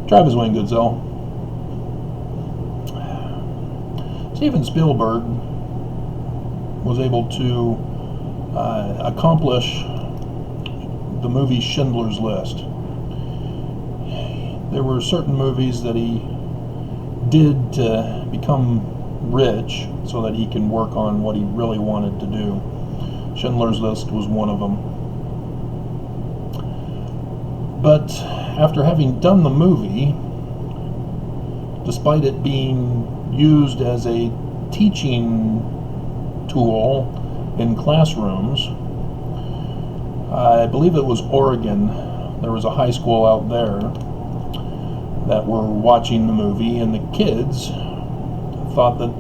Travis Wayne Goodsell. Steven Spielberg was able to accomplish the movie Schindler's List. There were certain movies that he did to become rich so that he can work on what he really wanted to do. Schindler's List was one of them. But after having done the movie, despite it being used as a teaching tool in classrooms, I believe it was Oregon, there was a high school out there that were watching the movie, and the kids thought that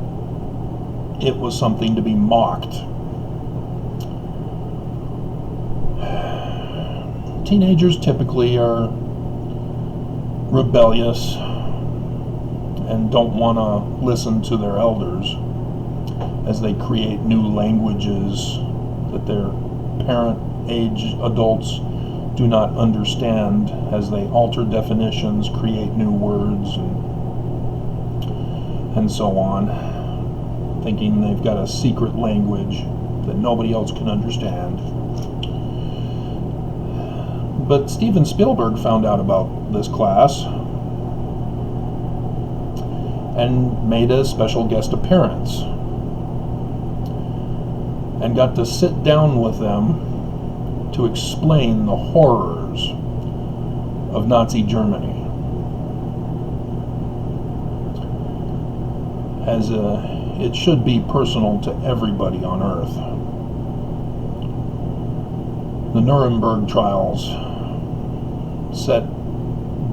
it was something to be mocked. Teenagers typically are rebellious and don't want to listen to their elders as they create new languages that their parent-age adults do not understand, as they alter definitions, create new words, and so on, thinking they've got a secret language that nobody else can understand. But Steven Spielberg found out about this class and made a special guest appearance and got to sit down with them to explain the horrors of Nazi Germany, as it should be personal to everybody on earth. The Nuremberg trials set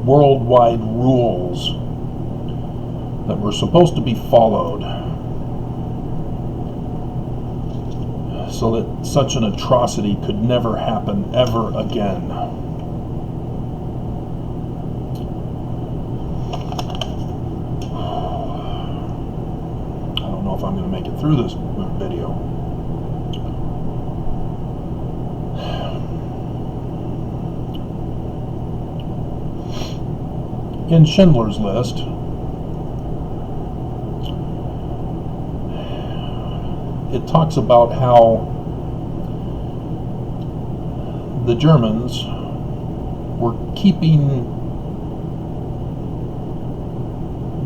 worldwide rules that were supposed to be followed so that such an atrocity could never happen ever again. I don't know if I'm going to make it through this video. In Schindler's List, it talks about how the Germans were keeping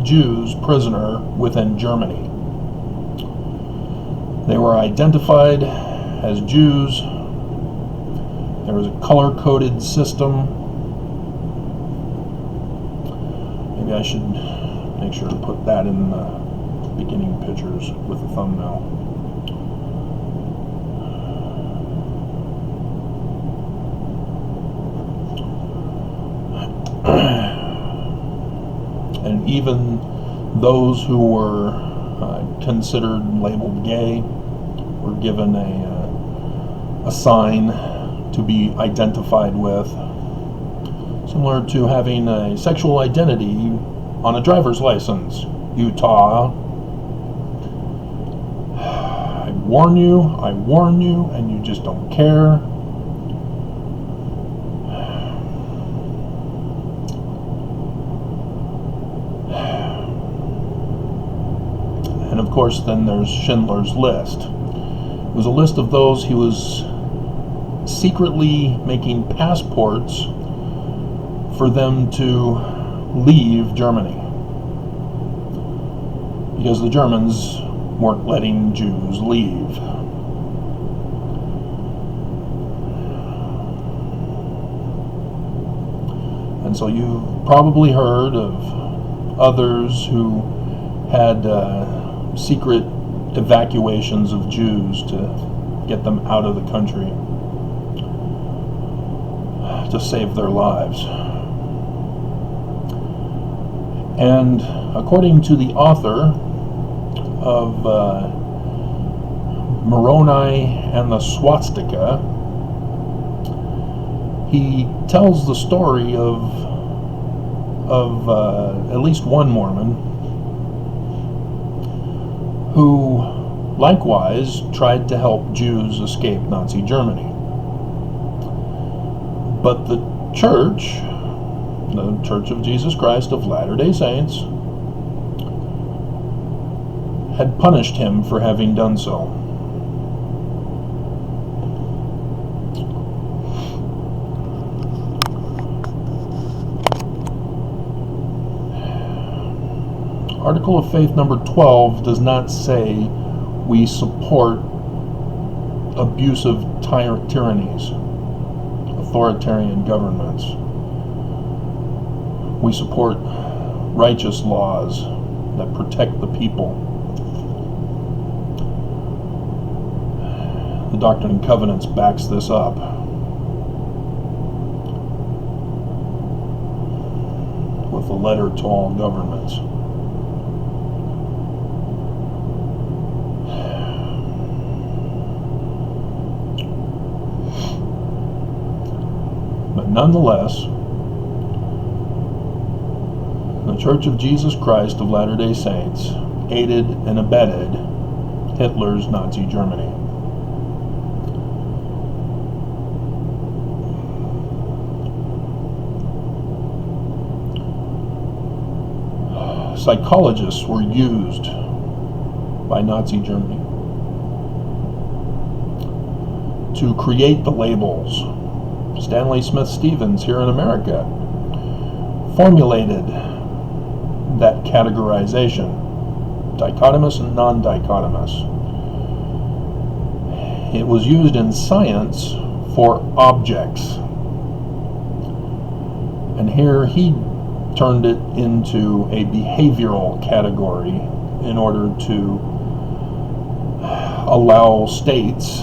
Jews prisoner within Germany. They were identified as Jews. There was a color-coded system. Maybe I should make sure to put that in the beginning pictures with the thumbnail. And even those who were considered labeled gay were given a sign to be identified with, similar to having a sexual identity on a driver's license. Utah, I warn you, and you just don't care. And of course, then there's Schindler's List. It was a list of those he was secretly making passports for them to leave Germany, because the Germans weren't letting Jews leave. And so you've probably heard of others who had secret evacuations of Jews to get them out of the country to save their lives. And according to the author of Moroni and the Swastika, he tells the story of at least one Mormon who likewise tried to help Jews escape Nazi Germany. But the church the Church of Jesus Christ of Latter-day Saints, had punished him for having done so. Article of Faith number 12 does not say we support abusive tyrannies, authoritarian governments. We support righteous laws that protect the people. The Doctrine and Covenants backs this up. With a letter to all governments. But nonetheless, the Church of Jesus Christ of Latter-day Saints aided and abetted Hitler's Nazi Germany. Psychologists were used by Nazi Germany to create the labels. Stanley Smith Stevens here in America formulated that categorization, dichotomous and non-dichotomous. It was used in science for objects. And here he turned it into a behavioral category in order to allow states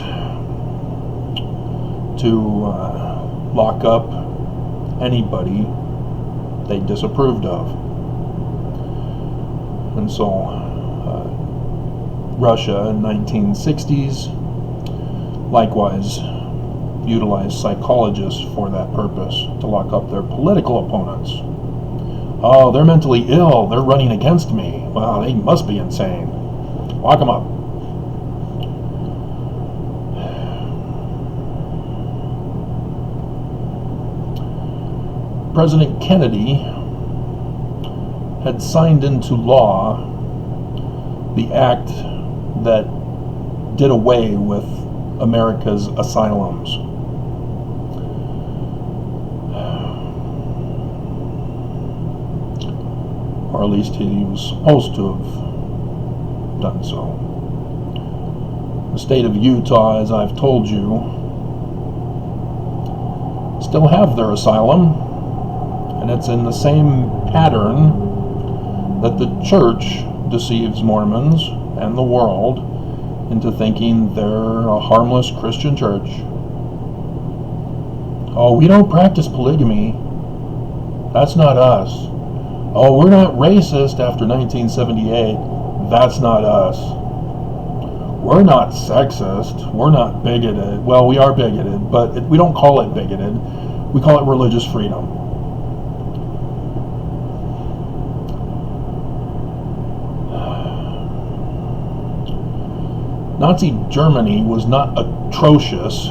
to lock up anybody they disapproved of. And so Russia in 1960s likewise utilized psychologists for that purpose, to lock up their political opponents. Oh, they're mentally ill. They're running against me. Wow, they must be insane. Lock them up. President Kennedy had signed into law the act that did away with America's asylums. Or at least he was supposed to have done so. The state of Utah, as I've told you, still have their asylum, and it's in the same pattern that the church deceives Mormons and the world into thinking they're a harmless Christian church. Oh, we don't practice polygamy. That's not us. Oh, we're not racist after 1978. That's not us. We're not sexist. We're not bigoted. Well, we are bigoted, but we don't call it bigoted. We call it religious freedom. Nazi Germany was not atrocious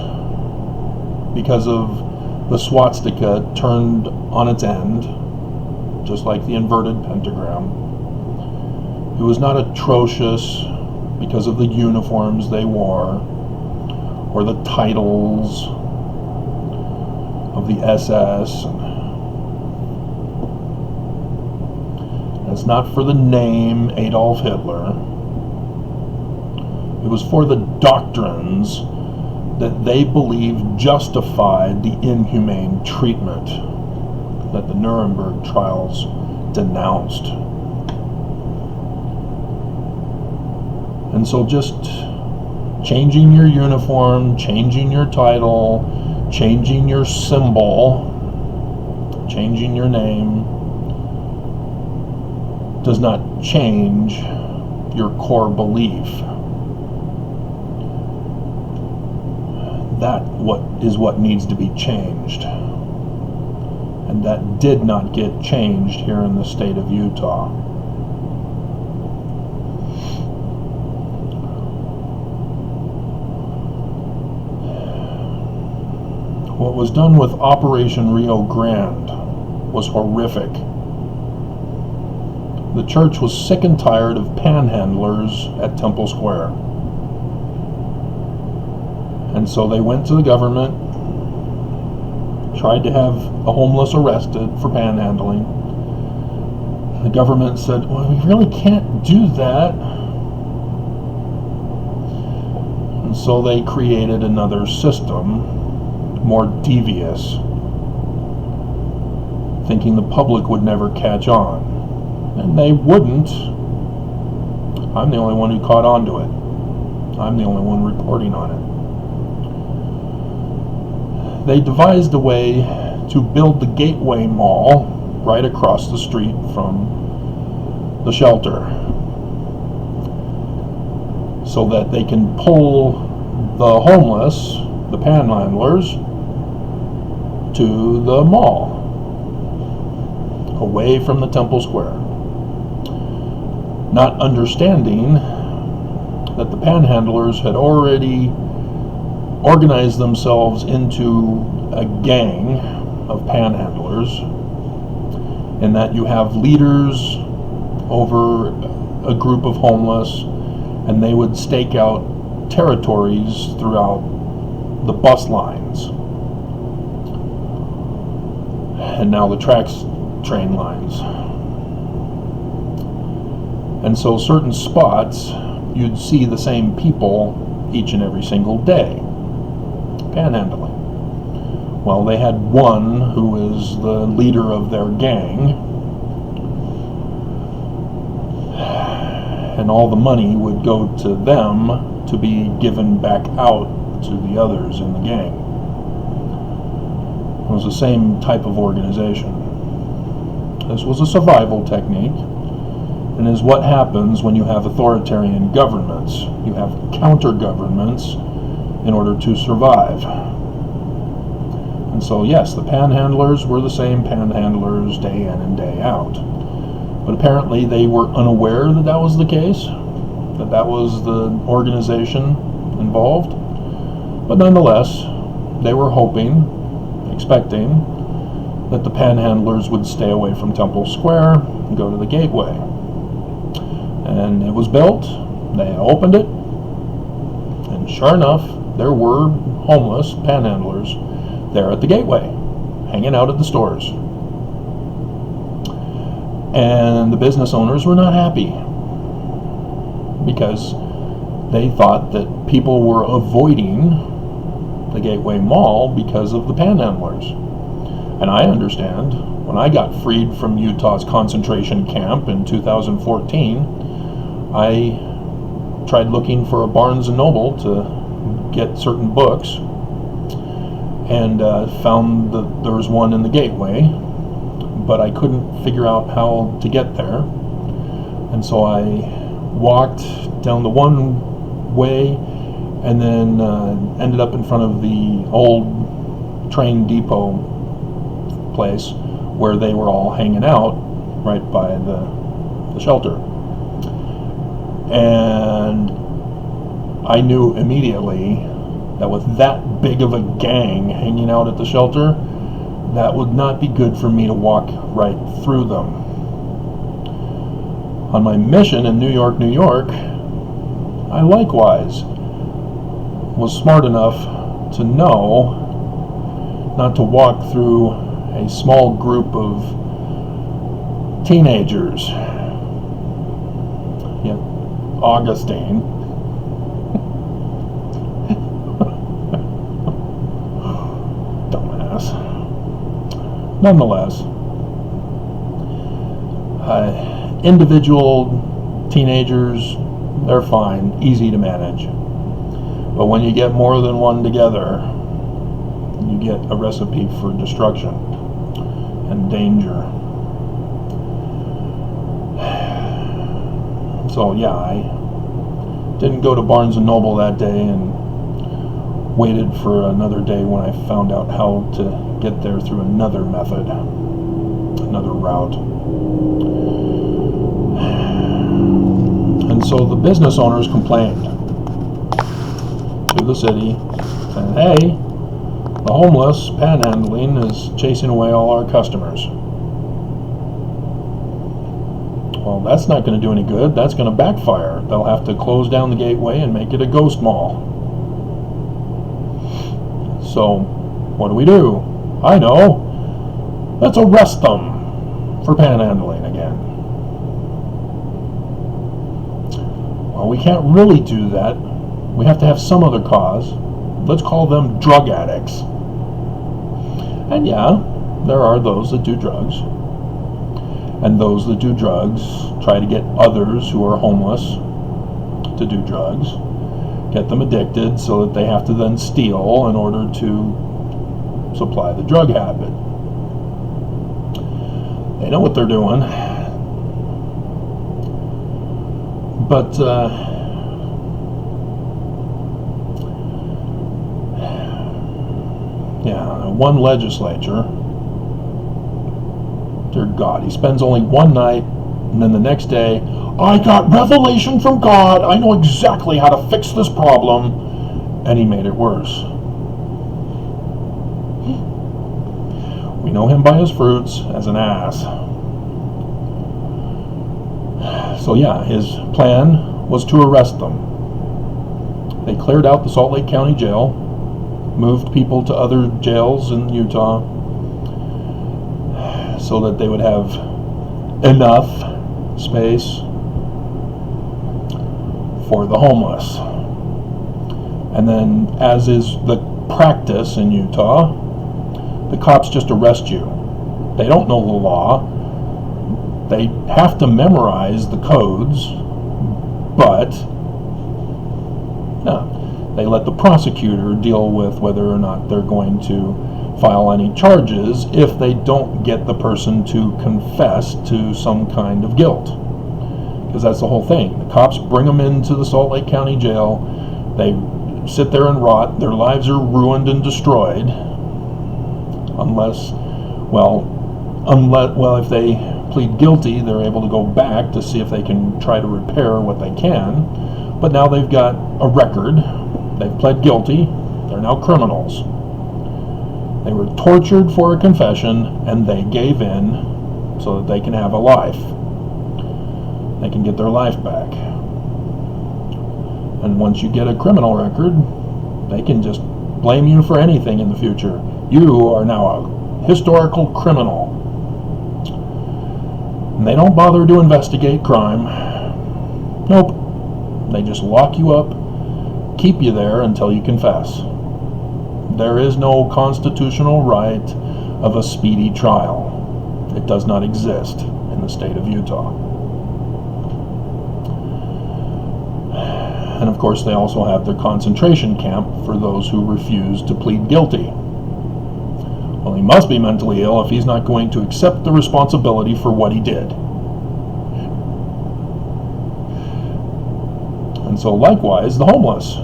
because of the swastika turned on its end, just like the inverted pentagram. It was not atrocious because of the uniforms they wore or the titles of the SS. It's not for the name Adolf Hitler. It was for the doctrines that they believed justified the inhumane treatment that the Nuremberg trials denounced. And so just changing your uniform, changing your title, changing your symbol, changing your name does not change your core belief. That is what needs to be changed. And that did not get changed here in the state of Utah. What was done with Operation Rio Grande was horrific. The church was sick and tired of panhandlers at Temple Square. And so they went to the government, tried to have a homeless arrested for panhandling. The government said, well, we really can't do that. And so they created another system, more devious, thinking the public would never catch on. And they wouldn't. I'm the only one who caught on to it. I'm the only one reporting on it. They devised a way to build the Gateway Mall right across the street from the shelter, so that they can pull the homeless, the panhandlers, to the mall, away from the Temple Square. Not understanding that the panhandlers had already organized themselves into a gang of panhandlers, and that you have leaders over a group of homeless, and they would stake out territories throughout the bus lines, and now the train lines. And so certain spots, you'd see the same people each and every single day, panhandling. Well, they had one who was the leader of their gang, and all the money would go to them to be given back out to the others in the gang. It was the same type of organization. This was a survival technique, and is what happens when you have authoritarian governments. You have counter-governments in order to survive. And so yes, the panhandlers were the same panhandlers day in and day out. But apparently they were unaware that that was the case, that that was the organization involved. But nonetheless, they were hoping, expecting, that the panhandlers would stay away from Temple Square and go to the Gateway. And it was built, they opened it, and sure enough, there were homeless panhandlers there at the Gateway, hanging out at the stores. And the business owners were not happy, because they thought that people were avoiding the Gateway Mall because of the panhandlers. And I understand, when I got freed from Utah's concentration camp in 2014, I tried looking for a Barnes & Noble to get certain books, and found that there was one in the Gateway, but I couldn't figure out how to get there. And so I walked down the one way, and then ended up in front of the old train depot place where they were all hanging out right by the shelter. And I knew immediately that with that big of a gang hanging out at the shelter, that would not be good for me to walk right through them. On my mission in New York, New York, I likewise was smart enough to know not to walk through a small group of teenagers. Yeah, Augustine. Dumbass. Nonetheless, individual teenagers, they're fine, easy to manage. But when you get more than one together, you get a recipe for destruction and danger. So yeah, I didn't go to Barnes & Noble that day, and waited for another day when I found out how to get there through another method, another route. And so the business owners complained to the city, saying, hey, the homeless panhandling is chasing away all our customers. Well, that's not going to do any good. That's going to backfire. They'll have to close down the gateway and make it a ghost mall. So, what do? I know. Let's arrest them for panhandling again. Well, we can't really do that. We have to have some other cause. Let's call them drug addicts. And yeah, there are those that do drugs. And those that do drugs try to get others who are homeless to do drugs, get them addicted so that they have to then steal in order to supply the drug habit. They know what they're doing. But yeah, one legislature, dear God, he spends only one night, and then the next day, I got revelation from God, I know exactly how to fix this problem, and he made it worse. We know him by his fruits as an ass. So yeah, his plan was to arrest them. They cleared out the Salt Lake County Jail, moved people to other jails in Utah so that they would have enough space for the homeless. And then, as is the practice in Utah, the cops just arrest you. They don't know the law. They have to memorize the codes, but no, they let the prosecutor deal with whether or not they're going to file any charges if they don't get the person to confess to some kind of guilt. Because that's the whole thing. The cops bring them into the Salt Lake County Jail. They sit there and rot. Their lives are ruined and destroyed. Unless if they plead guilty, they're able to go back to see if they can try to repair what they can. But now they've got a record. They've pled guilty. They're now criminals. They were tortured for a confession, and they gave in so that they can have a life. They can get their life back. And once you get a criminal record, they can just blame you for anything in the future. You are now a historical criminal. And they don't bother to investigate crime. Nope. They just lock you up, keep you there until you confess. There is no constitutional right of a speedy trial. It does not exist in the state of Utah. And of course, they also have their concentration camp for those who refuse to plead guilty. Well, he must be mentally ill if he's not going to accept the responsibility for what he did. And so likewise, the homeless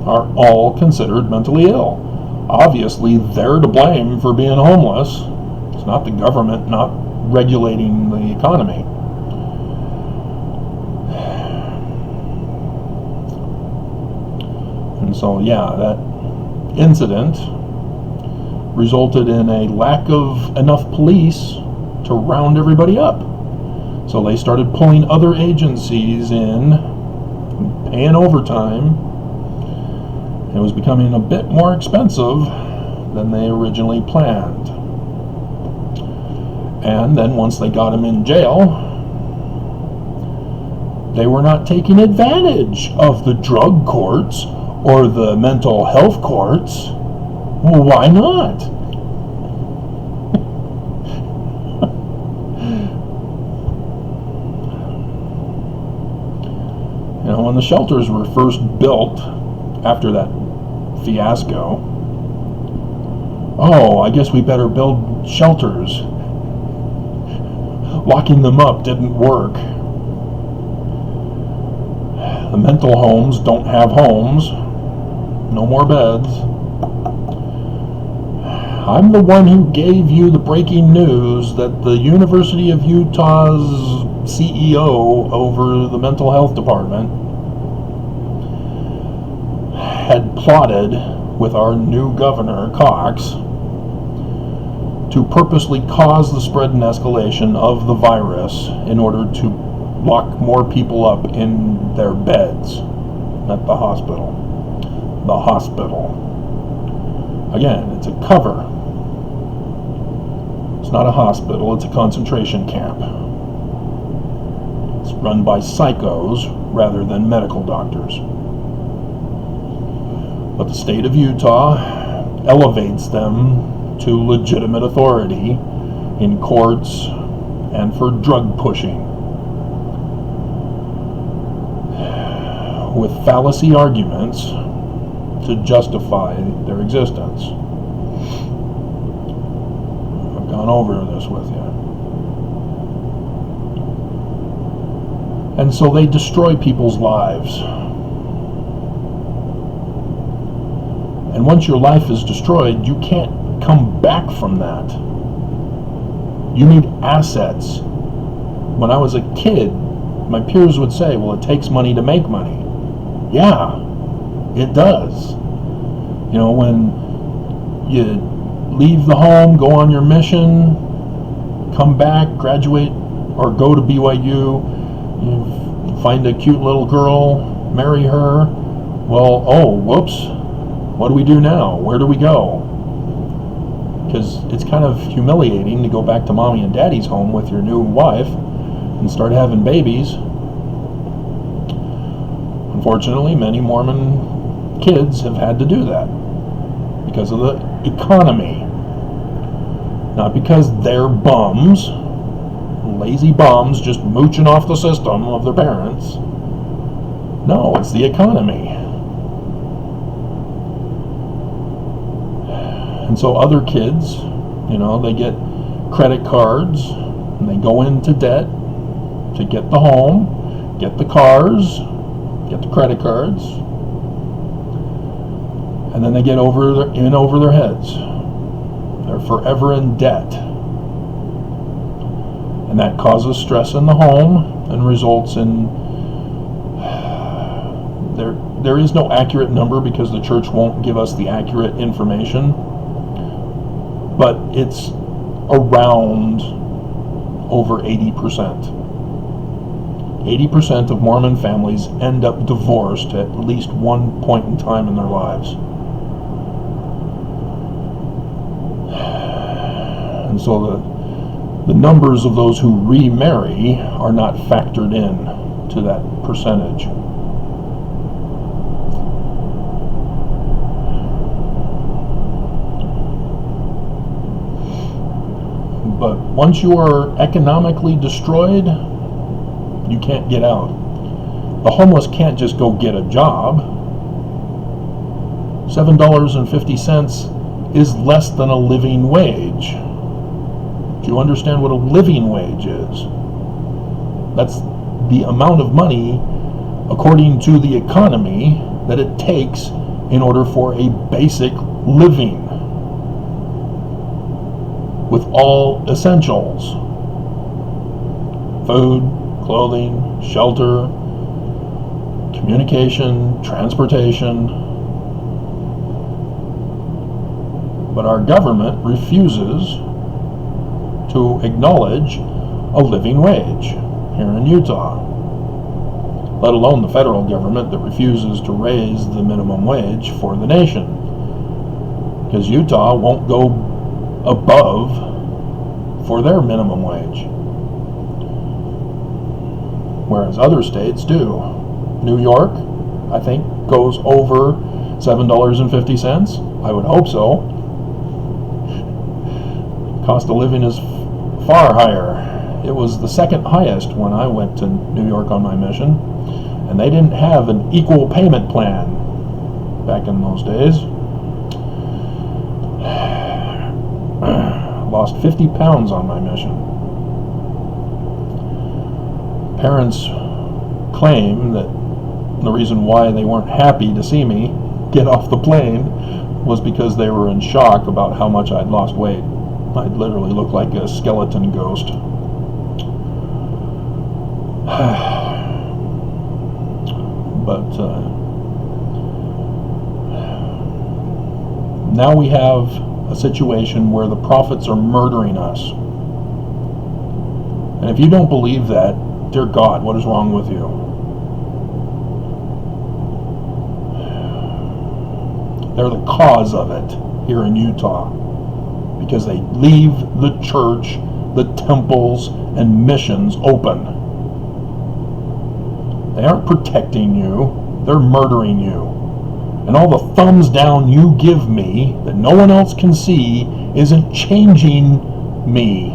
are all considered mentally ill. Obviously, they're to blame for being homeless. It's not the government not regulating the economy. And so, yeah, that incident resulted in a lack of enough police to round everybody up. So they started pulling other agencies in, paying overtime. It was becoming a bit more expensive than they originally planned. And then once they got him in jail, they were not taking advantage of the drug courts or the mental health courts. Well, why not? You know, when the shelters were first built after that fiasco, oh, I guess we better build shelters. Locking them up didn't work. The mental homes don't have homes. No more beds. I'm the one who gave you the breaking news that the University of Utah's CEO over the mental health department had plotted with our new governor, Cox, to purposely cause the spread and escalation of the virus in order to lock more people up in their beds at the hospital. The hospital. Again, it's a cover. It's not a hospital, it's a concentration camp. It's run by psychos rather than medical doctors. But the state of Utah elevates them to legitimate authority in courts and for drug pushing, with fallacy arguments to justify their existence. I've gone over this with you. And so they destroy people's lives. And once your life is destroyed, you can't come back from that. You need assets. When I was a kid, my peers would say, well, it takes money to make money. Yeah, it does. You know, when you leave the home, go on your mission, come back, graduate, or go to BYU, you find a cute little girl, marry her. Well, oh, whoops. What do we do now? Where do we go? Because it's kind of humiliating to go back to mommy and daddy's home with your new wife and start having babies. Unfortunately, many Mormon kids have had to do that because of the economy. Not because they're bums, lazy bums just mooching off the system of their parents. No, it's the economy. And so other kids, you know, they get credit cards and they go into debt to get the home, get the cars, get the credit cards, and then they get over their heads. They're forever in debt. And that causes stress in the home and results in there is no accurate number because the church won't give us the accurate information. But it's around over 80%. 80% of Mormon families end up divorced at least one point in time in their lives. And so the numbers of those who remarry are not factored in to that percentage. But once you are economically destroyed, you can't get out. The homeless can't just go get a job. $7.50 is less than a living wage. Do you understand what a living wage is? That's the amount of money, according to the economy, that it takes in order for a basic living, with all essentials: food, clothing, shelter, communication, transportation. But our government refuses to acknowledge a living wage here in Utah, let alone the federal government that refuses to raise the minimum wage for the nation, because Utah won't go above for their minimum wage, whereas other states do. New York, I think, goes over $7.50. I would hope so. Cost of living is far higher. It was the second highest when I went to New York on my mission, and they didn't have an equal payment plan back in those days. Lost 50 pounds on my mission. Parents claim that the reason why they weren't happy to see me get off the plane was because they were in shock about how much I'd lost weight. I'd literally look like a skeleton ghost. But now we have a situation where the prophets are murdering us. And if you don't believe that, Dear God, what is wrong with you? They're the cause of it here in Utah, because they leave the church, the temples, and missions open. They aren't protecting you, they're murdering you. And all the thumbs down you give me that no one else can see isn't changing me.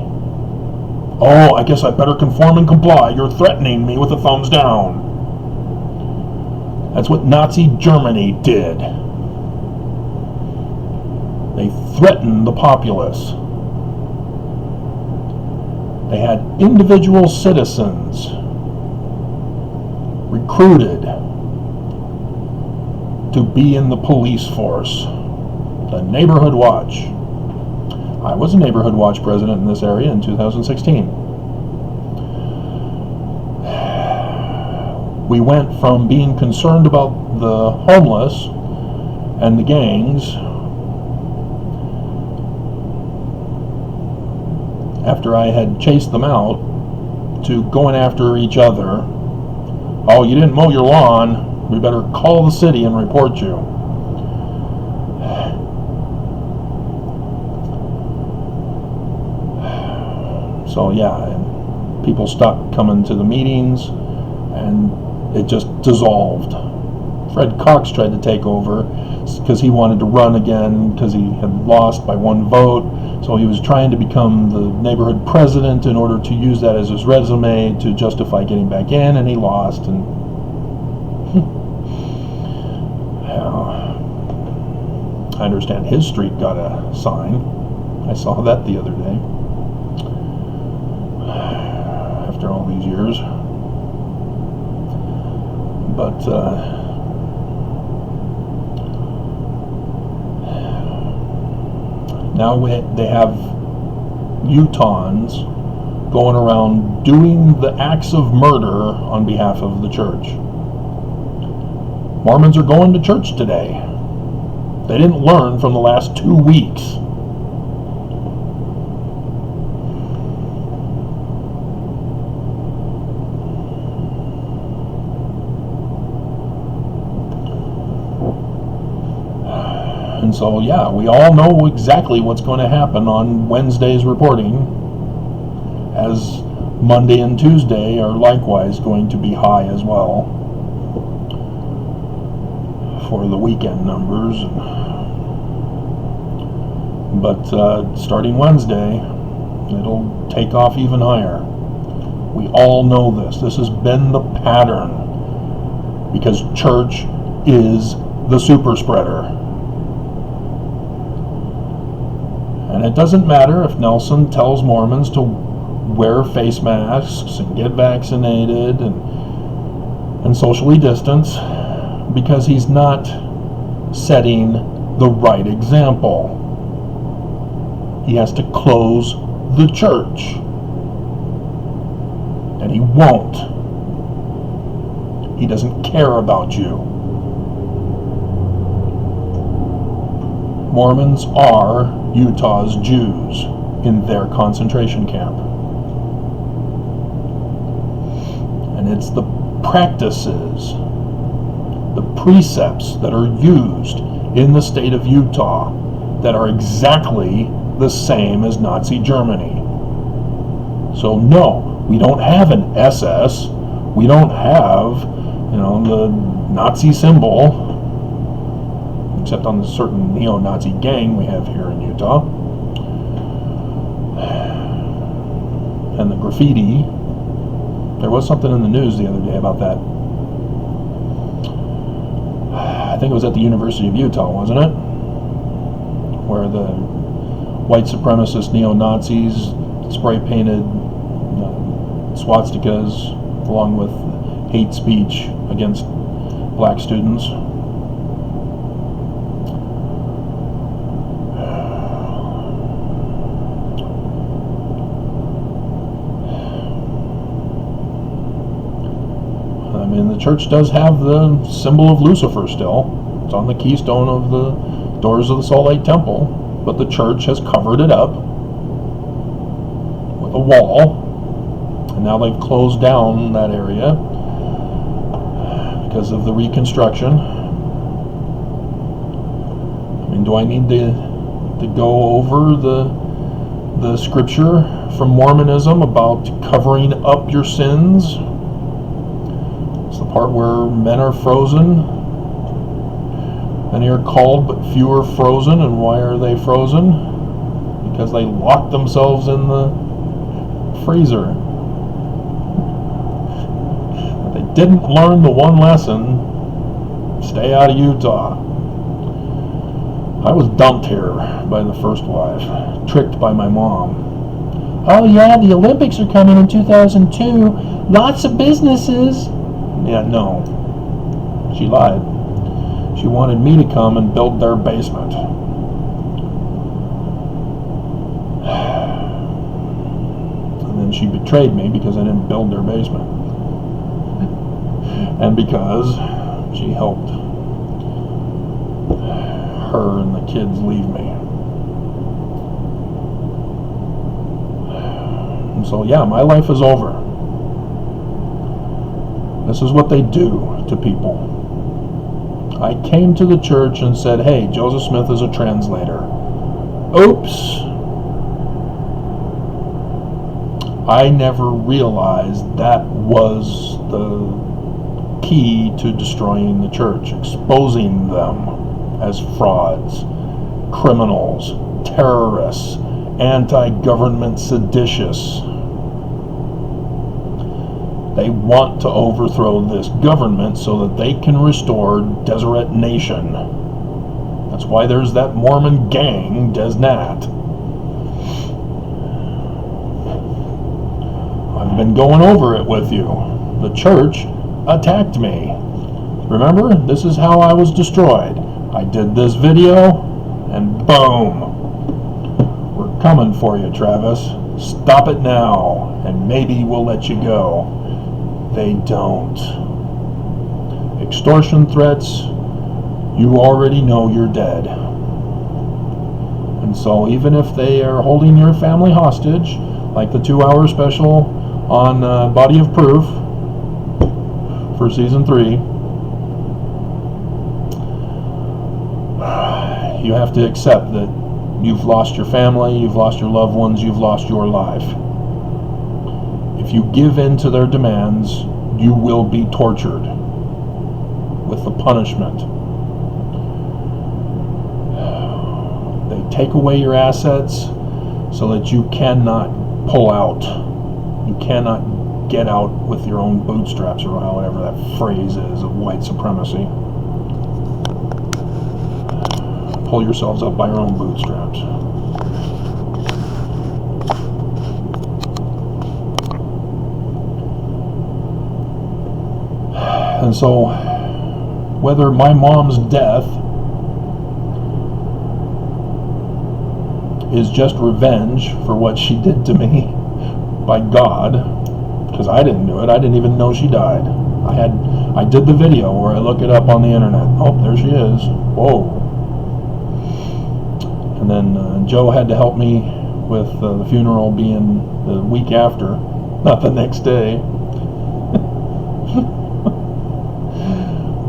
Oh, I guess I better conform and comply. You're threatening me with a thumbs down. That's what Nazi Germany did. They threatened the populace. They had individual citizens recruited to be in the police force, the neighborhood watch. I was a neighborhood watch president in this area in 2016. We went from being concerned about the homeless and the gangs after I had chased them out to going after each other. Oh, you didn't mow your lawn. We better call the city and report you. So yeah, and people stopped coming to the meetings, and it just dissolved. Fred Cox tried to take over because he wanted to run again because he had lost by one vote. So he was trying to become the neighborhood president in order to use that as his resume to justify getting back in, and he lost. And I understand his street got a sign. I saw that the other day. After all these years. But now they have Utahns going around doing the acts of murder on behalf of the church. Mormons are going to church today. They didn't learn from the last 2 weeks. And so, yeah, we all know exactly what's going to happen on Wednesday's reporting, as Monday and Tuesday are likewise going to be high as well for the weekend numbers. But starting Wednesday, it'll take off even higher. We all know this. This has been the pattern, because church is the super spreader. And it doesn't matter if Nelson tells Mormons to wear face masks and get vaccinated and socially distance, because he's not setting the right example. He has to close the church. And he won't. He doesn't care about you. Mormons are Utah's Jews in their concentration camp. And it's the practices, the precepts that are used in the state of Utah that are exactly the same as Nazi Germany. So no, we don't have an SS. We don't have, the Nazi symbol, except on the certain neo-Nazi gang we have here in Utah. And the graffiti. There was something in the news the other day about that. I think it was at the University of Utah, wasn't it? Where the white supremacist neo-Nazis spray-painted swastikas along with hate speech against black students. I mean, the church does have the symbol of Lucifer still. It's on the keystone of the doors of the Salt Lake Temple, but the church has covered it up with a wall And now they've closed down that area because of the reconstruction. I mean, do I need to go over the scripture from Mormonism about covering up your sins? It's the part where men are frozen. Many are called, but few are frozen. And why are they frozen? Because they locked themselves in the freezer. They didn't learn the one lesson: stay out of Utah. I was dumped here by the first wife, tricked by my mom. Oh yeah, the Olympics are coming in 2002. Lots of businesses. Yeah, no. She lied. She wanted me to come and build their basement. And then she betrayed me because I didn't build their basement. And because she helped her and the kids leave me. And so yeah, my life is over. This is what they do to people. I came to the church and said, hey, Joseph Smith is a translator. Oops. I never realized that was the key to destroying the church, exposing them as frauds, criminals, terrorists, anti-government seditious. They want to overthrow this government so that they can restore Deseret Nation. That's why there's that Mormon gang, Desnat. I've been going over it with you. The church attacked me. Remember, this is how I was destroyed. I did this video, and boom. We're coming for you, Travis. Stop it now, and maybe we'll let you go. They don't. Extortion threats, you already know you're dead. And so even if they are holding your family hostage, like the 2-hour special on Body of Proof for season 3, you have to accept that you've lost your family, you've lost your loved ones, you've lost your life. If you give in to their demands, you will be tortured with the punishment. They take away your assets so that you cannot pull out. You cannot get out with your own bootstraps, or however that phrase is of white supremacy. Pull yourselves up by your own bootstraps. And so, whether my mom's death is just revenge for what she did to me by God, because I didn't do it. I didn't even know she died. I did the video where I look it up on the internet. Oh, there she is. Whoa. And then Joe had to help me with the funeral being the week after, not the next day.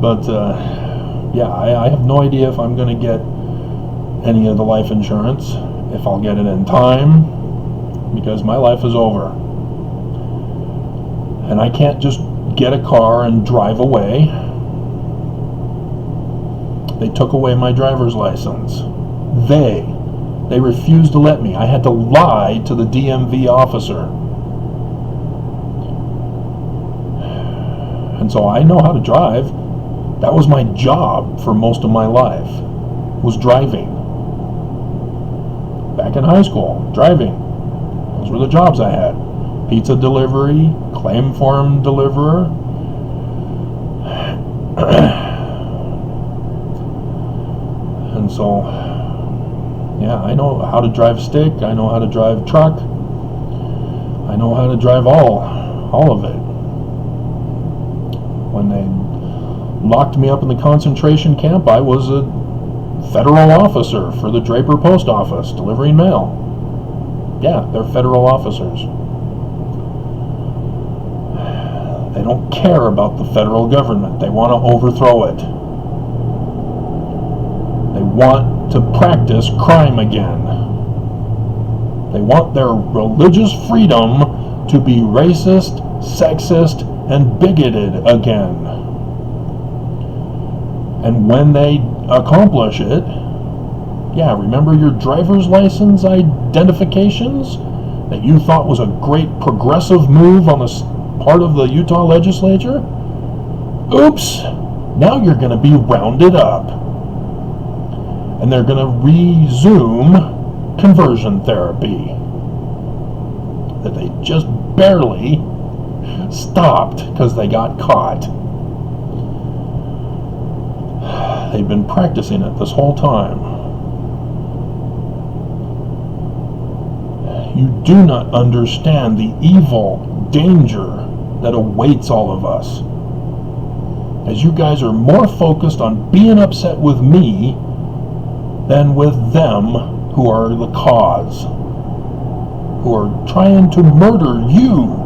But yeah, I have no idea if I'm going to get any of the life insurance, if I'll get it in time, because my life is over. And I can't just get a car and drive away. They took away my driver's license. They refused to let me. I had to lie to the DMV officer. And so I know how to drive. That was my job for most of my life, was driving. Back in high school, driving. Those were the jobs I had. Pizza delivery, claim form deliverer. And so, yeah, I know how to drive stick, I know how to drive truck, I know how to drive all of it. When they locked me up in the concentration camp, I was a federal officer for the Draper Post Office, delivering mail. Yeah, they're federal officers. They don't care about the federal government. They want to overthrow it. They want to practice crime again. They want their religious freedom to be racist, sexist, and bigoted again. And when they accomplish it, yeah, remember your driver's license identifications that you thought was a great progressive move on the part of the Utah legislature? Oops! Now you're going to be rounded up. And they're going to resume conversion therapy that they just barely stopped because they got caught. They've been practicing it this whole time. You do not understand the evil danger that awaits all of us, as you guys are more focused on being upset with me than with them who are the cause, who are trying to murder you.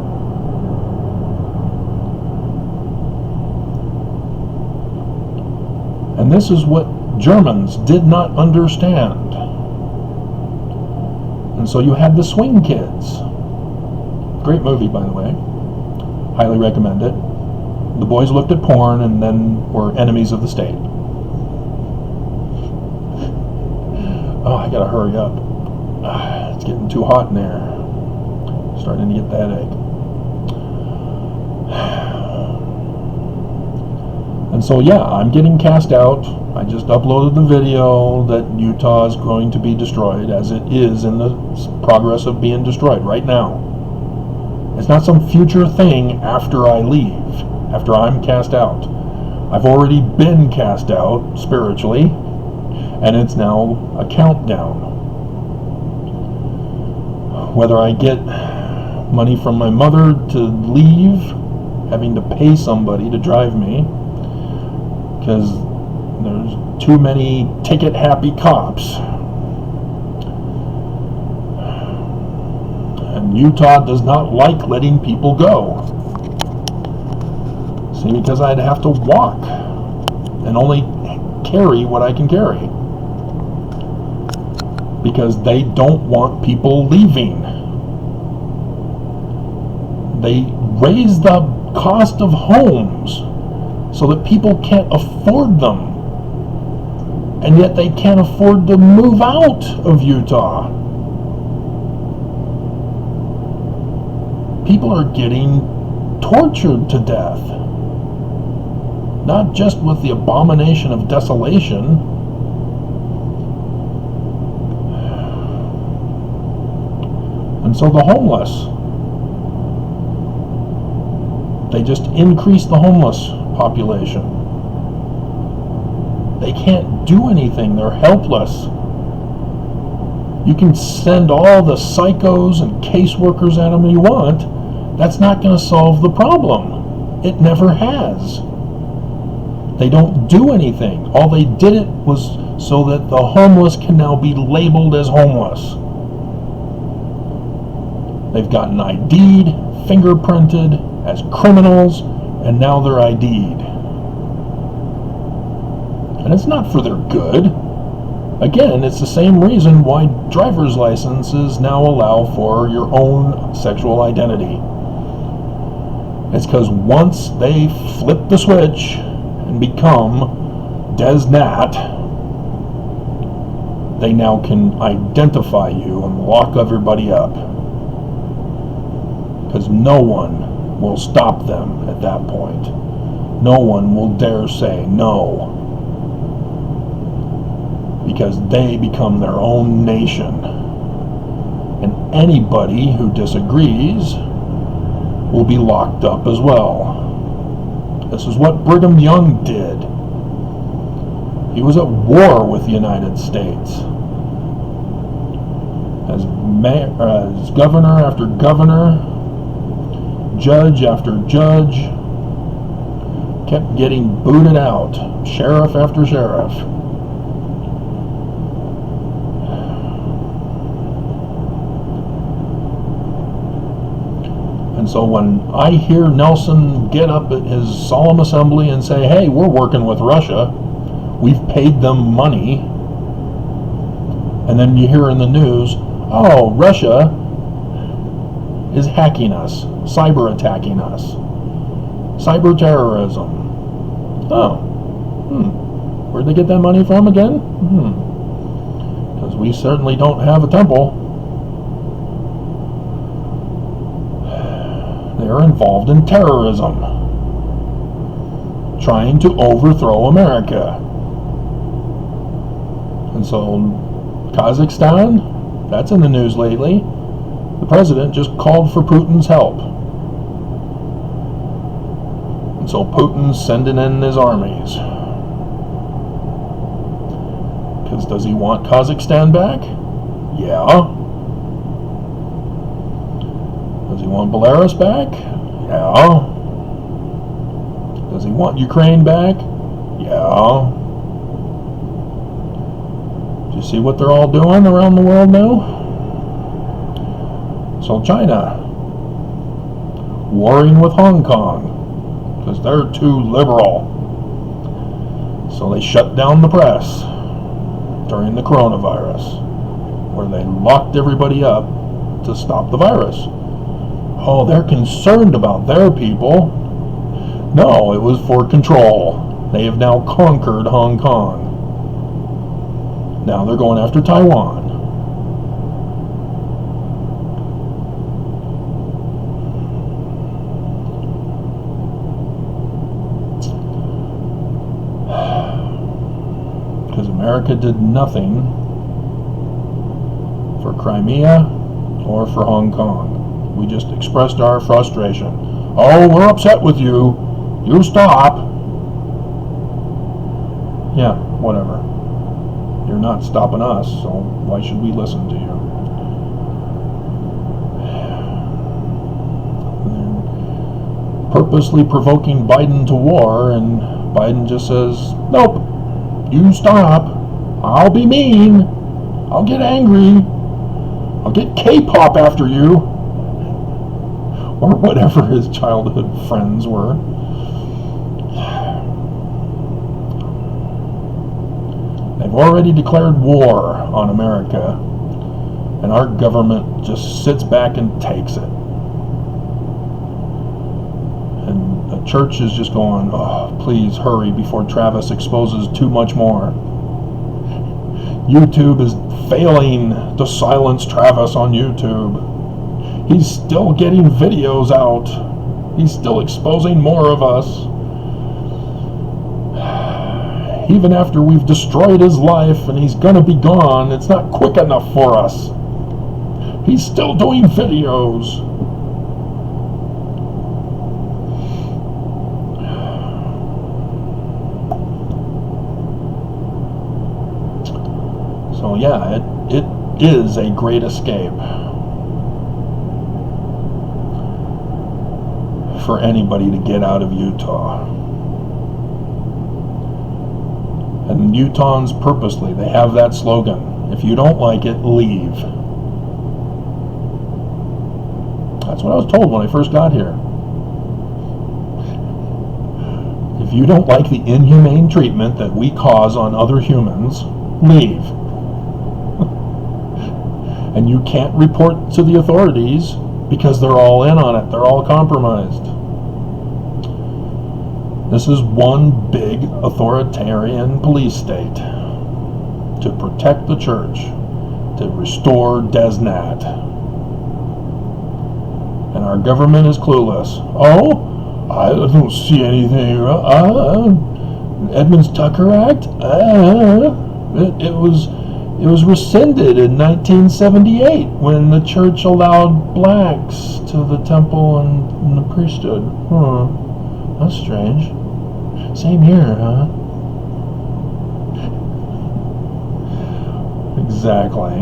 And this is what Germans did not understand. And so you had the Swing Kids. Great movie, by the way. Highly recommend it. The boys looked at porn and then were enemies of the state. Oh, I gotta hurry up. It's getting too hot in there. Starting to get the headache. And so, yeah, I'm getting cast out. I just uploaded the video that Utah is going to be destroyed, as it is in the progress of being destroyed right now. It's not some future thing after I leave, after I'm cast out. I've already been cast out spiritually, and it's now a countdown. Whether I get money from my mother to leave, having to pay somebody to drive me, because there's too many ticket-happy cops. And Utah does not like letting people go. See, because I'd have to walk and only carry what I can carry. Because they don't want people leaving. They raise the cost of homes so that people can't afford them. And yet they can't afford to move out of Utah. People are getting tortured to death. Not just with the abomination of desolation. And so the homeless, they just increase the homeless population. They can't do anything. They're helpless. You can send all the psychos and caseworkers at them you want. That's not going to solve the problem. It never has. They don't do anything. All they did it was so that the homeless can now be labeled as homeless. They've gotten ID'd, fingerprinted as criminals, and now they're ID'd. And it's not for their good. Again, it's the same reason why driver's licenses now allow for your own sexual identity. It's because once they flip the switch and become Desnat, they now can identify you and lock everybody up. Because no one will stop them at that point. No one will dare say no. Because they become their own nation. And anybody who disagrees will be locked up as well. This is what Brigham Young did. He was at war with the United States. As governor after governor, judge after judge, kept getting booted out, sheriff after sheriff. And And so when I hear Nelson get up at his solemn assembly and say, hey, we're working with Russia, we've paid them money, and then you hear in the news, oh, Russia is hacking us, cyber attacking us, cyber terrorism. Oh, where'd they get that money from again? Because we certainly don't have a temple. They're involved in terrorism, trying to overthrow America. And so Kazakhstan, that's in the news lately. The president just called for Putin's help. And so Putin's sending in his armies. Because does he want Kazakhstan back? Yeah. Does he want Belarus back? Yeah. Does he want Ukraine back? Yeah. Do you see what they're all doing around the world now? So China, warring with Hong Kong, because they're too liberal. So they shut down the press during the coronavirus, where they locked everybody up to stop the virus. Oh, they're concerned about their people. No, it was for control. They have now conquered Hong Kong. Now they're going after Taiwan. Because America did nothing for Crimea or for Hong Kong. We just expressed our frustration. Oh, we're upset with you. You stop. Yeah, whatever. You're not stopping us, so why should we listen to you? They're purposely provoking Biden to war, and Biden just says, nope, you stop. I'll be mean. I'll get angry. I'll get K-pop after you. Or whatever his childhood friends were. They've already declared war on America, and our government just sits back and takes it. And the church is just going, oh, please hurry before Travis exposes too much more. YouTube is failing to silence Travis on YouTube. He's still getting videos out. He's still exposing more of us. Even after we've destroyed his life and he's gonna be gone, it's not quick enough for us. He's still doing videos. So yeah, it is a great escape for anybody to get out of Utah. And Utahns purposely, they have that slogan, if you don't like it, leave. That's what I was told when I first got here. If you don't like the inhumane treatment that we cause on other humans, leave. And you can't report to the authorities because they're all in on it. They're all compromised. This is one big authoritarian police state to protect the church, to restore Deseret. And our government is clueless. Oh, I don't see anything. Edmunds Tucker Act? It was rescinded in 1978 when the church allowed blacks to the temple and the priesthood. That's strange. Same here, huh? Exactly.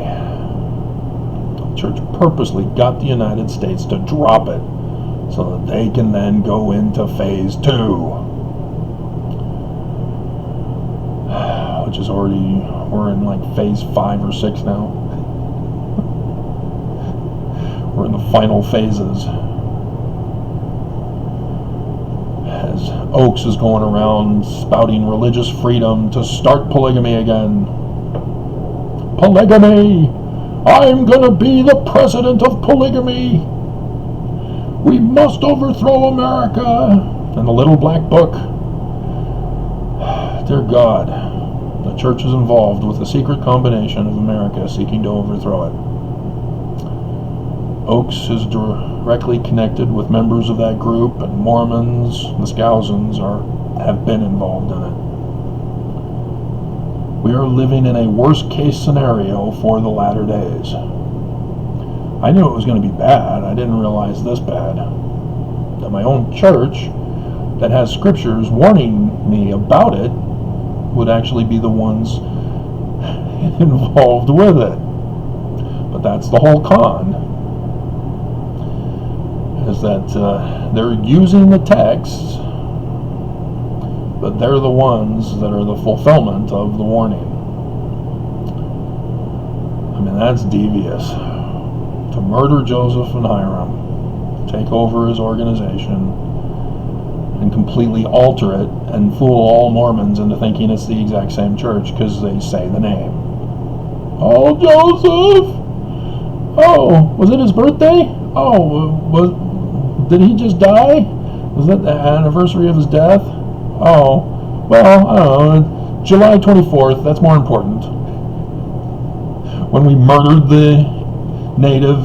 The church purposely got the United States to drop it so that they can then go into phase 2. Which is already, we're in like phase 5 or 6 now. We're in the final phases. as Oakes is going around spouting religious freedom to start polygamy again. Polygamy! I'm gonna be the president of polygamy! We must overthrow America! And the little black book. Dear God, the church is involved with the secret combination of America seeking to overthrow it. Oakes is directly connected with members of that group, and Mormons, the Scousins, have been involved in it. We are living in a worst-case scenario for the latter days. I knew it was going to be bad. I didn't realize this bad. That my own church, that has scriptures warning me about it, would actually be the ones involved with it. But that's the whole con, is that they're using the texts, but they're the ones that are the fulfillment of the warning. I mean, that's devious. To murder Joseph and Hiram, take over his organization, and completely alter it and fool all Mormons into thinking it's the exact same church because they say the name. Oh, Joseph! Oh, was it his birthday? Oh, did he just die? Was that the anniversary of his death? Oh, well, I don't know. July 24th, that's more important. When we murdered the native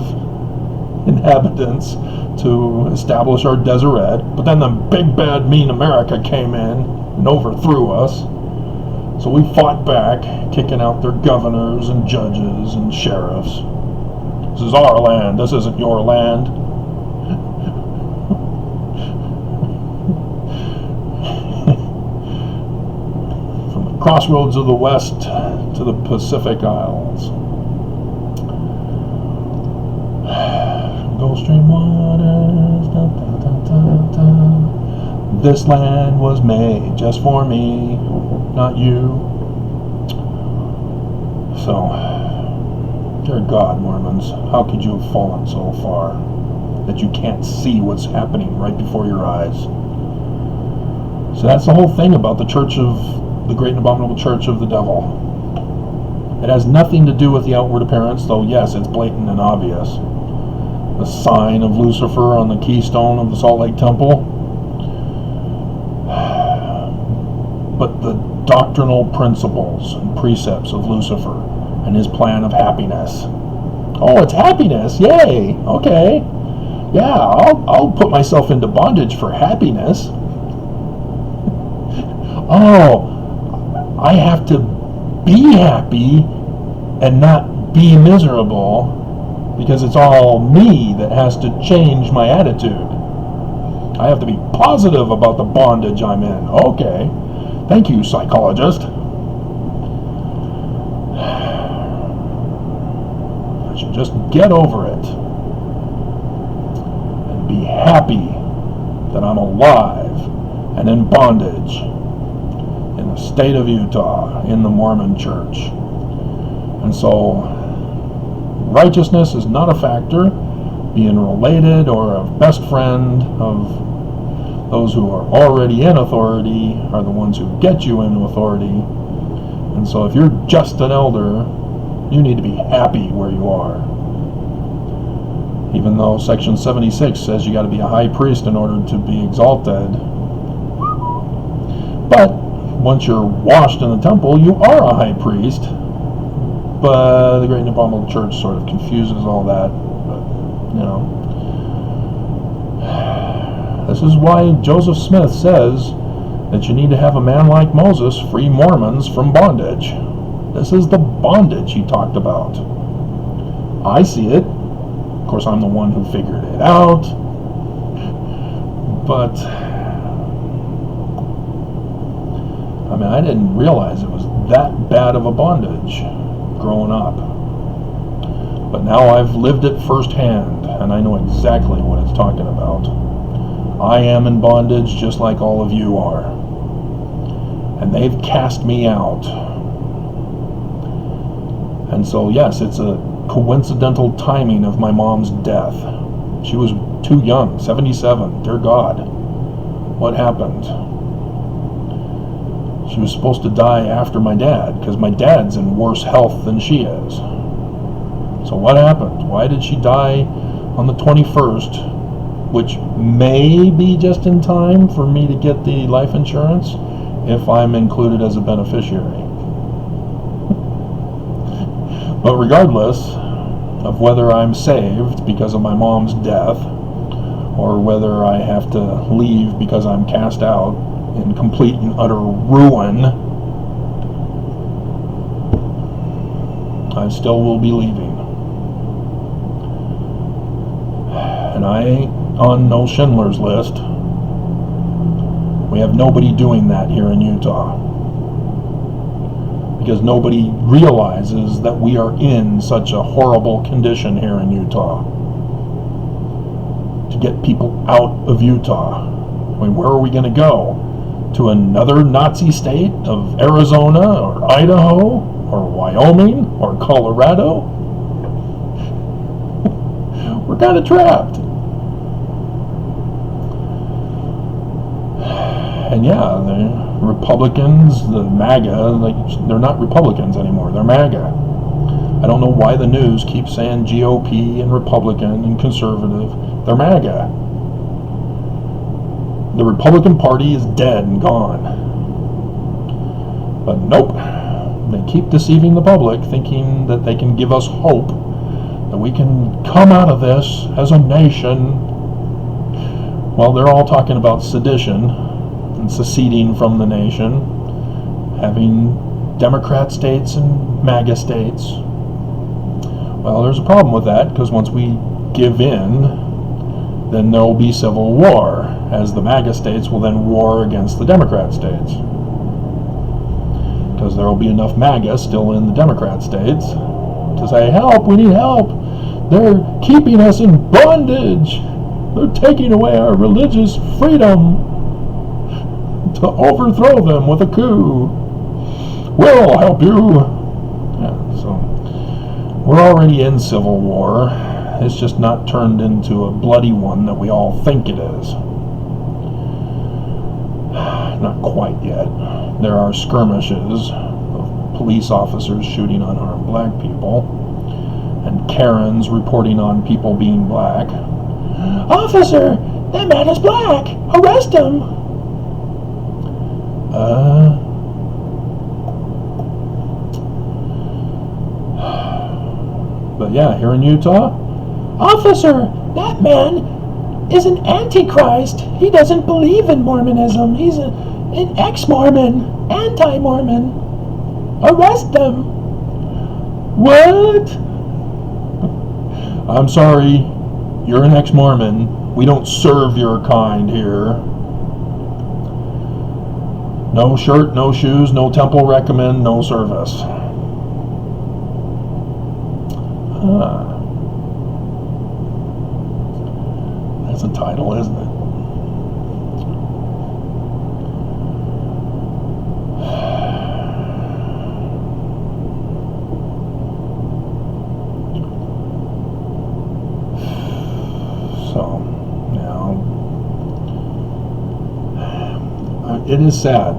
inhabitants to establish our Deseret, but then the big bad mean America came in and overthrew us. So we fought back, kicking out their governors and judges and sheriffs. This is our land, this isn't your land. From the crossroads of the West to the Pacific Isles. Gulf Stream waters, da, da, da, da, da. This land was made just for me, not you. So, dear God, Mormons, how could you have fallen so far that you can't see what's happening right before your eyes? So that's the whole thing about the Church of the Great and Abominable Church of the Devil. It has nothing to do with the outward appearance, though yes, it's blatant and obvious. The sign of Lucifer on the keystone of the Salt Lake Temple. But the doctrinal principles and precepts of Lucifer and his plan of happiness. Oh, it's happiness! Yay! Okay. Yeah, I'll put myself into bondage for happiness. Oh, I have to be happy and not be miserable, because it's all me that has to change my attitude. I have to be positive about the bondage I'm in. Okay. Thank you, psychologist. I should just get over it and be happy that I'm alive and in bondage in the state of Utah, in the Mormon Church. And so righteousness is not a factor. Being related or a best friend of those who are already in authority are the ones who get you into authority. And so if you're just an elder, you need to be happy where you are. Even though Section 76 says you got to be a high priest in order to be exalted. But once you're washed in the temple, you are a high priest. But the Great and Abominable Church sort of confuses all that. But, you know. This is why Joseph Smith says that you need to have a man like Moses free Mormons from bondage. This is the bondage he talked about. I see it. Of course, I'm the one who figured it out. But, I mean, I didn't realize it was that bad of a bondage growing up. But now I've lived it firsthand, and I know exactly what it's talking about. I am in bondage just like all of you are. And they've cast me out. And so, yes, it's a coincidental timing of my mom's death. She was too young, 77, dear God. What happened? She was supposed to die after my dad, because my dad's in worse health than she is. So what happened? Why did she die on the 21st, which may be just in time for me to get the life insurance if I'm included as a beneficiary? But regardless of whether I'm saved because of my mom's death, or whether I have to leave because I'm cast out in complete and utter ruin, I still will be leaving. And I ain't on no Schindler's List. We have nobody doing that here in Utah, because nobody realizes that we are in such a horrible condition here in Utah. To get people out of Utah, I mean, where are we going to go? To another Nazi state of Arizona or Idaho or Wyoming or Colorado? We're kind of trapped. And yeah, the Republicans, the MAGA, they're not Republicans anymore, they're MAGA. I don't know why the news keeps saying GOP and Republican and conservative. They're MAGA. The Republican Party is dead and gone. But nope, they keep deceiving the public, thinking that they can give us hope that we can come out of this as a nation. Well, they're all talking about sedition and seceding from the nation, having Democrat states and MAGA states. Well, there's a problem with that, because once we give in, then there will be civil war, as the MAGA states will then war against the Democrat states. Because there will be enough MAGA still in the Democrat states to say, help, we need help. They're keeping us in bondage. They're taking away our religious freedom, to overthrow them with a coup. We'll help you. Yeah, so we're already in civil war. It's just not turned into a bloody one that we all think it is. Not quite yet. There are skirmishes of police officers shooting unarmed black people, and Karens reporting on people being black. Officer, that man is black. Arrest him. But yeah, here in Utah, officer, that man is an antichrist. He doesn't believe in Mormonism. He's an ex-Mormon, anti-Mormon. Arrest them. What? I'm sorry, you're an ex-Mormon. We don't serve your kind here. No shirt, no shoes, no temple recommend, no service. That's a title, isn't it? So, it is sad.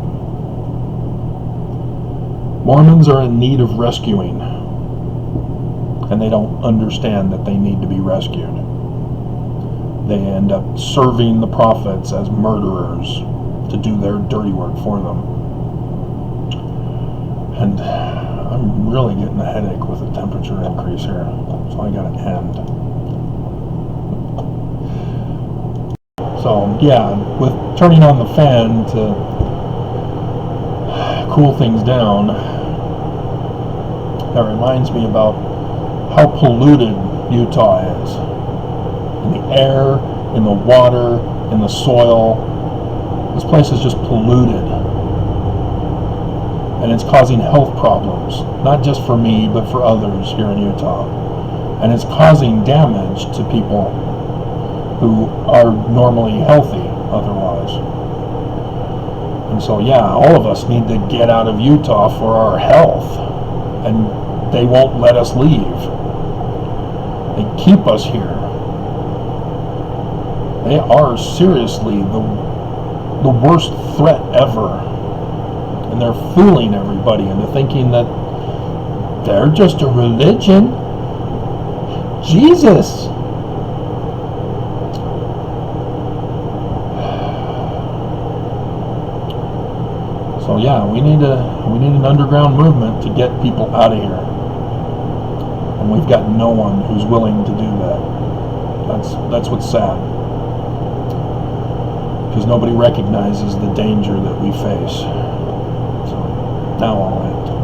Mormons are in need of rescuing, and they don't understand that they need to be rescued. They end up serving the prophets as murderers to do their dirty work for them. And I'm really getting a headache with the temperature increase here, so I gotta end. So yeah, with turning on the fan to cool things down, that reminds me about how polluted Utah is. In the air, in the water, in the soil. This place is just polluted. And it's causing health problems, not just for me, but for others here in Utah. And it's causing damage to people who are normally healthy otherwise. And so yeah, all of us need to get out of Utah for our health. And they won't let us leave. They keep us here. They are seriously the worst threat ever. And they're fooling everybody into thinking that they're just a religion. Jesus! So yeah, we need an underground movement to get people out of here. And we've got no one who's willing to do that. That's what's sad. Because nobody recognizes the danger that we face. So now I'll end.